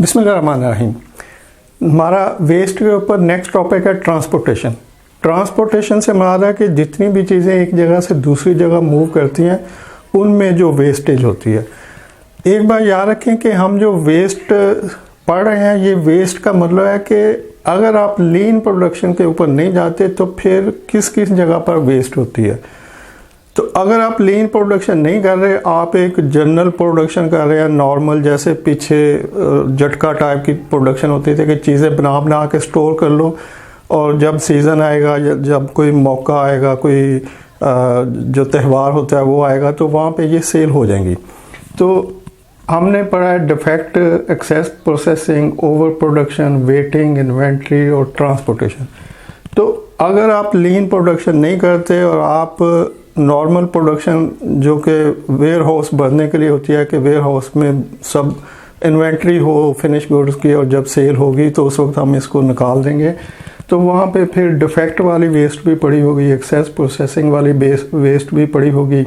बिस्मिल्लाहिर्रहमानिर्रहीम। हमारा वेस्ट के ऊपर नेक्स्ट टॉपिक है ट्रांसपोर्टेशन। ट्रांसपोर्टेशन से मुराद है कि जितनी भी चीज़ें एक जगह से दूसरी जगह मूव करती हैं उनमें जो वेस्टेज होती है। एक बार याद रखें कि हम जो वेस्ट पढ़ रहे हैं, ये वेस्ट का मतलब है कि अगर आप लीन प्रोडक्शन के ऊपर नहीं जाते तो फिर किस किस जगह पर वेस्ट होती है। तो अगर आप लीन प्रोडक्शन नहीं कर रहे, आप एक जनरल प्रोडक्शन कर रहे हैं नॉर्मल, जैसे पीछे झटका टाइप की प्रोडक्शन होती थी कि चीज़ें बना के स्टोर कर लो और जब सीज़न आएगा, जब कोई मौका आएगा, कोई जो त्यौहार होता है वो आएगा तो वहाँ पे ये सेल हो जाएंगी। तो हमने पढ़ा है defect, excess processing, over production, waiting, inventory और ट्रांसपोर्टेशन। तो अगर आप लीन प्रोडक्शन नहीं करते और आप नॉर्मल प्रोडक्शन जो कि वेयर हाउस भरने के लिए होती है कि वेयर हाउस में सब इन्वेंट्री हो फिनिश गुड्स की और जब सेल होगी तो उस वक्त हम इसको निकाल देंगे, तो वहाँ पे फिर डिफेक्ट वाली वेस्ट भी पड़ी होगी, एक्सेस प्रोसेसिंग वाली वेस्ट भी पड़ी होगी,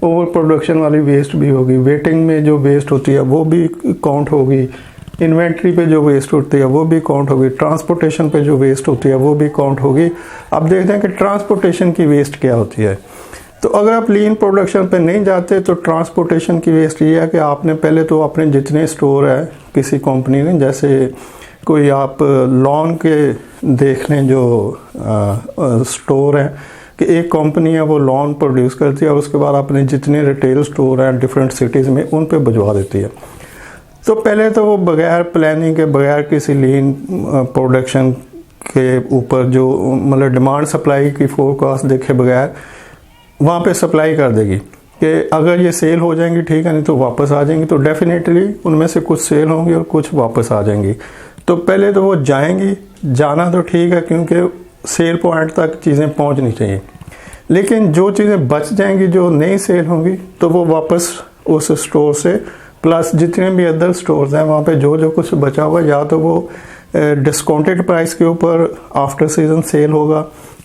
ओवर प्रोडक्शन वाली वेस्ट भी होगी, वेटिंग में जो वेस्ट होती है वो भी काउंट होगी, इन्वेंट्री पे जो वेस्ट होती है वो भी काउंट होगी, ट्रांसपोर्टेशन पे जो वेस्ट होती है वो भी काउंट होगी। अब देखते हैं कि ट्रांसपोर्टेशन की वेस्ट क्या होती है। तो अगर आप लीन प्रोडक्शन पे नहीं जाते तो ट्रांसपोर्टेशन की वेस्ट ये है कि आपने पहले तो अपने जितने स्टोर है किसी कंपनी ने, जैसे कोई आप लॉन के देख लें जो स्टोर हैं कि एक कंपनी है वो लॉन प्रोड्यूस करती है और उसके बाद अपने जितने रिटेल स्टोर हैं डिफरेंट सिटीज़ में उन पे भिजवा देती है। तो पहले तो वो बगैर प्लानिंग के, बगैर किसी लीन प्रोडक्शन के ऊपर जो मतलब डिमांड सप्लाई की फोरकास्ट देखे बगैर वहाँ पे सप्लाई कर देगी कि अगर ये सेल हो जाएंगी ठीक है, नहीं तो वापस आ जाएंगी। तो डेफिनेटली उनमें से कुछ सेल होंगी और कुछ वापस आ जाएंगी। तो पहले तो वो जाएंगी, जाना तो ठीक है क्योंकि सेल पॉइंट तक चीज़ें पहुँचनी चाहिए, लेकिन जो चीज़ें बच जाएंगी जो नहीं सेल होंगी तो वो वापस उस स्टोर से प्लस जितने भी अदर स्टोर्स हैं वहाँ पे जो कुछ बचा हुआ या तो वो डिस्काउंटेड प्राइस के ऊपर आफ्टर सीजन सेल होगा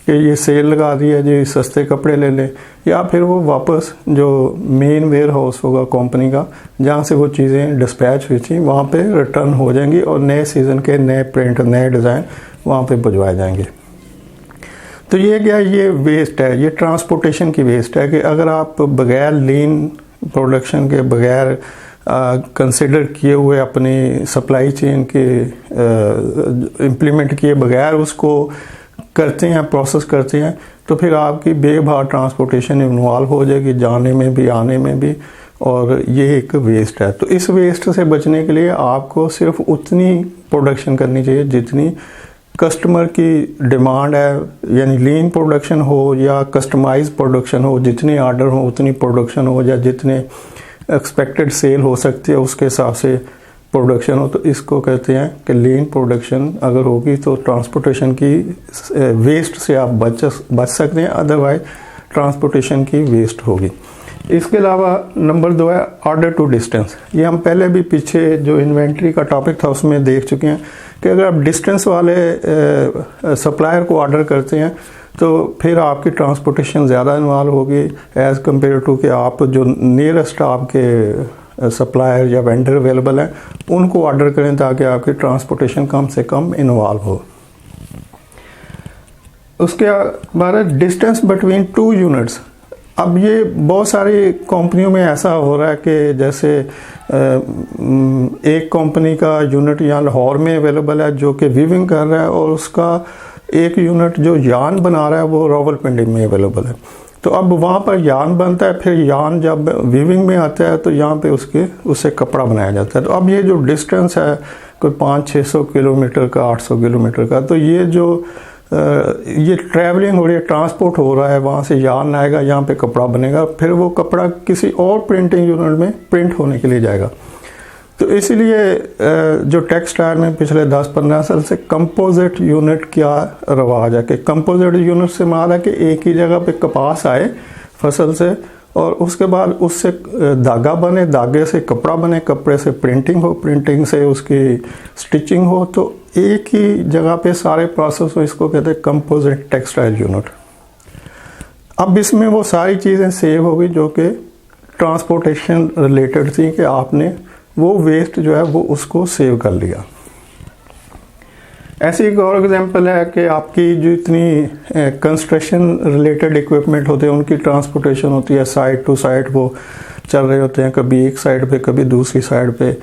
कि ये सेल लगा दी है जी सस्ते कपड़े ले लें, या फिर वो वापस जो मेन वेयर हाउस होगा कंपनी का जहाँ से वो चीज़ें डिस्पैच हुई थी वहाँ पे रिटर्न हो जाएंगी और नए सीज़न के नए प्रिंट, नए डिज़ाइन वहाँ पे भिजवाए जाएंगे। तो ये क्या, ये वेस्ट है, ये ट्रांसपोर्टेशन की वेस्ट है कि अगर आप बगैर लीन प्रोडक्शन के, बगैर कंसिडर किए हुए अपनी सप्लाई चेन के इम्प्लीमेंट किए बगैर उसको करते हैं, प्रोसेस करते हैं, तो फिर आपकी बेबार ट्रांसपोर्टेशन इन्वॉल्व हो जाएगी, जाने में भी आने में भी, और ये एक वेस्ट है। तो इस वेस्ट से बचने के लिए आपको सिर्फ उतनी प्रोडक्शन करनी चाहिए जितनी कस्टमर की डिमांड है, यानी लीन प्रोडक्शन हो या कस्टमाइज प्रोडक्शन हो, जितनी ऑर्डर हो उतनी प्रोडक्शन हो या जितने एक्सपेक्टेड सेल हो सकती है उसके हिसाब से प्रोडक्शन हो। तो इसको कहते हैं कि लीन प्रोडक्शन अगर होगी तो ट्रांसपोर्टेशन की वेस्ट से आप बच सकते हैं, अदरवाइज ट्रांसपोर्टेशन की वेस्ट होगी। इसके अलावा नंबर 2 है ऑर्डर टू डिस्टेंस। ये हम पहले भी पीछे जो इन्वेंट्री का टॉपिक था उसमें देख चुके हैं कि अगर आप डिस्टेंस वाले सप्लायर को ऑर्डर करते हैं तो फिर आपकी ट्रांसपोर्टेशन ज़्यादा इन्वॉल्व होगी एज़ कम्पेयर टू कि आप जो नियरेस्ट आपके सप्लायर या वेंडर अवेलेबल हैं उनको ऑर्डर करें ताकि आपकी ट्रांसपोर्टेशन कम से कम इन्वॉल्व हो। उसके बाद डिस्टेंस बिटवीन 2 यूनिट्स। अब ये बहुत सारी कंपनियों में ऐसा हो रहा है कि जैसे एक कंपनी का यूनिट यहाँ लाहौर में अवेलेबल है जो कि वीविंग कर रहा है और उसका एक यूनिट जो यान बना रहा है वो रावलपिंडी में अवेलेबल है। तो अब वहाँ पर यान बनता है, फिर यान जब वीविंग में आता है तो यहाँ पे उससे कपड़ा बनाया जाता है। तो अब ये जो डिस्टेंस है कोई 500-600 किलोमीटर का, 800 किलोमीटर का, तो ये जो ये ट्रैवलिंग हो रही है, ट्रांसपोर्ट हो रहा है, वहाँ से यान आएगा, यहाँ पे कपड़ा बनेगा, फिर वो कपड़ा किसी और प्रिंटिंग यूनिट में प्रिंट होने के लिए जाएगा। तो इसीलिए जो टेक्सटाइल में पिछले 10-15 साल से कंपोजिट यूनिट क्या रवाज है कि कंपोजिट यूनिट से माल है कि एक ही जगह पे कपास आए फसल से और उसके बाद उससे धागा बने, धागे से कपड़ा बने, कपड़े से प्रिंटिंग हो, प्रिंटिंग से उसकी स्टिचिंग हो, तो एक ही जगह पे सारे प्रोसेस हो। इसको कहते हैं कंपोजिट टेक्सटाइल यूनिट। अब इसमें वो सारी चीज़ें सेव हो गई जो कि ट्रांसपोर्टेशन रिलेटेड थी कि आपने वो वेस्ट जो है वो उसको सेव कर लिया। ऐसी एक और एग्जांपल है कि आपकी जो इतनी कंस्ट्रक्शन रिलेटेड इक्विपमेंट होते हैं उनकी ट्रांसपोर्टेशन होती है, साइड टू साइड वो चल रहे होते हैं, कभी एक साइड पे कभी दूसरी साइड पे।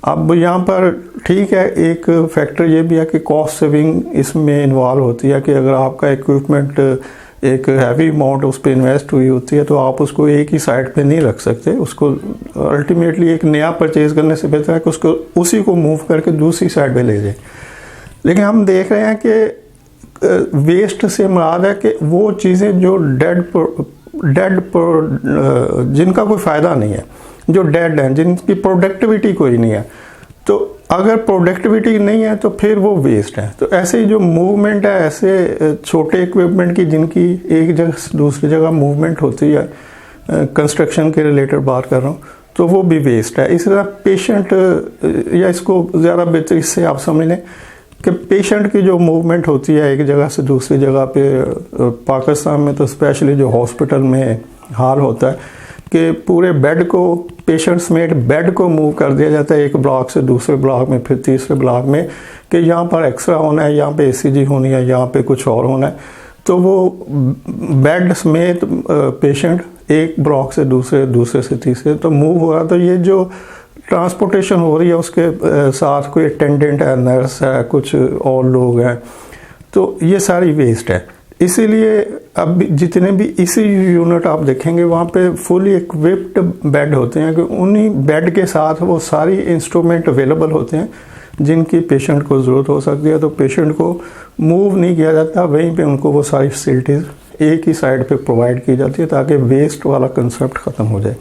अब यहाँ पर ठीक है, एक फैक्टर ये भी है कि कॉस्ट सेविंग इसमें इन्वॉल्व होती है कि अगर आपका इक्विपमेंट एक हैवी अमाउंट उस पर इन्वेस्ट हुई होती है तो आप उसको एक ही साइड पे नहीं रख सकते, उसको अल्टीमेटली एक नया परचेज करने से बेहतर है कि उसको उसी को मूव करके दूसरी साइड पे ले जाए। लेकिन हम देख रहे हैं कि वेस्ट से मुराद है कि वो चीज़ें जो जिनका कोई फ़ायदा नहीं है, जो डेड हैं, जिनकी प्रोडक्टिविटी कोई नहीं है। तो अगर प्रोडक्टिविटी नहीं है तो फिर वो वेस्ट है। तो ऐसे ही जो मूवमेंट है, ऐसे छोटे इक्विपमेंट की जिनकी एक जगह से दूसरी जगह मूवमेंट होती है, कंस्ट्रक्शन के रिलेटेड बात कर रहा हूँ, तो वो भी वेस्ट है। इस तरह पेशेंट, या इसको ज़्यादा बेहतर इससे आप समझ लें कि पेशेंट की जो मूवमेंट होती है एक जगह से दूसरी जगह पे, पाकिस्तान में तो स्पेशली जो हॉस्पिटल में हाल होता है कि पूरे बेड को, पेशेंट समेत बेड को मूव कर दिया जाता है एक ब्लॉक से दूसरे ब्लॉक में, फिर तीसरे ब्लॉक में, कि यहाँ पर एक्सरे होना है, यहाँ पे ECG होनी है, यहाँ पे कुछ और होना है। तो वो बेड समेत पेशेंट एक ब्लॉक से दूसरे, दूसरे से तीसरे तो मूव हो रहा। तो ये जो ट्रांसपोर्टेशन हो रही है उसके साथ कोई अटेंडेंट है, नर्स है, कुछ और लोग हैं, तो ये सारी वेस्ट है। इसीलिए अब जितने भी इसी यूनिट आप देखेंगे वहाँ पे फुली इक्विप्ड बेड होते हैं कि उन्हीं बेड के साथ वो सारी इंस्ट्रूमेंट अवेलेबल होते हैं जिनकी पेशेंट को ज़रूरत हो सकती है। तो पेशेंट को मूव नहीं किया जाता, वहीं पे उनको वो सारी फैसिलिटीज़ एक ही साइड पे प्रोवाइड की जाती है ताकि वेस्ट वाला कंसेप्ट ख़त्म हो जाए।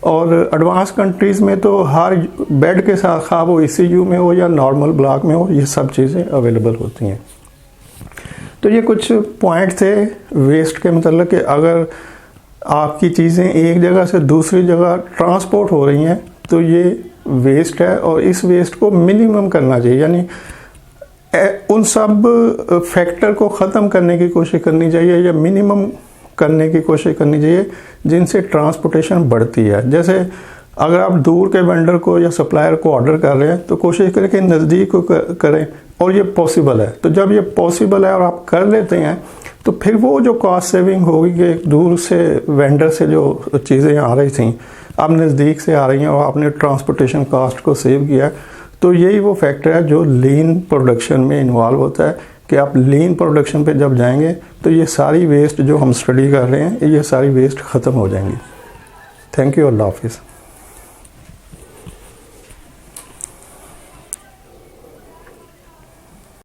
और एडवांस कंट्रीज़ में तो हर बेड के साथ, खा वो ECU में हो या नॉर्मल ब्लॉक में हो, ये सब चीज़ें अवेलेबल होती हैं। तो ये कुछ पॉइंट थे वेस्ट के मतलब कि अगर आपकी चीज़ें एक जगह से दूसरी जगह ट्रांसपोर्ट हो रही हैं तो ये वेस्ट है, और इस वेस्ट को मिनिमम करना चाहिए। यानी उन सब फैक्टर को ख़त्म करने की कोशिश करनी चाहिए या मिनिमम करने की कोशिश करनी चाहिए जिनसे ट्रांसपोर्टेशन बढ़ती है। जैसे अगर आप दूर के वेंडर को या सप्लायर को ऑर्डर कर रहे हैं तो कोशिश करें कि नज़दीक को करें, और ये पॉसिबल है। तो जब ये पॉसिबल है और आप कर लेते हैं तो फिर वो जो कॉस्ट सेविंग होगी कि दूर से वेंडर से जो चीज़ें आ रही थी अब नज़दीक से आ रही हैं और आपने ट्रांसपोर्टेशन कॉस्ट को सेव किया, तो यही वो फैक्टर है जो लीन प्रोडक्शन में इन्वॉल्व होता है कि आप लीन प्रोडक्शन पे जब जाएंगे तो ये सारी वेस्ट जो हम स्टडी कर रहे हैं ये सारी वेस्ट ख़त्म हो जाएंगी। थैंक यू, अल्लाह हाफिज़।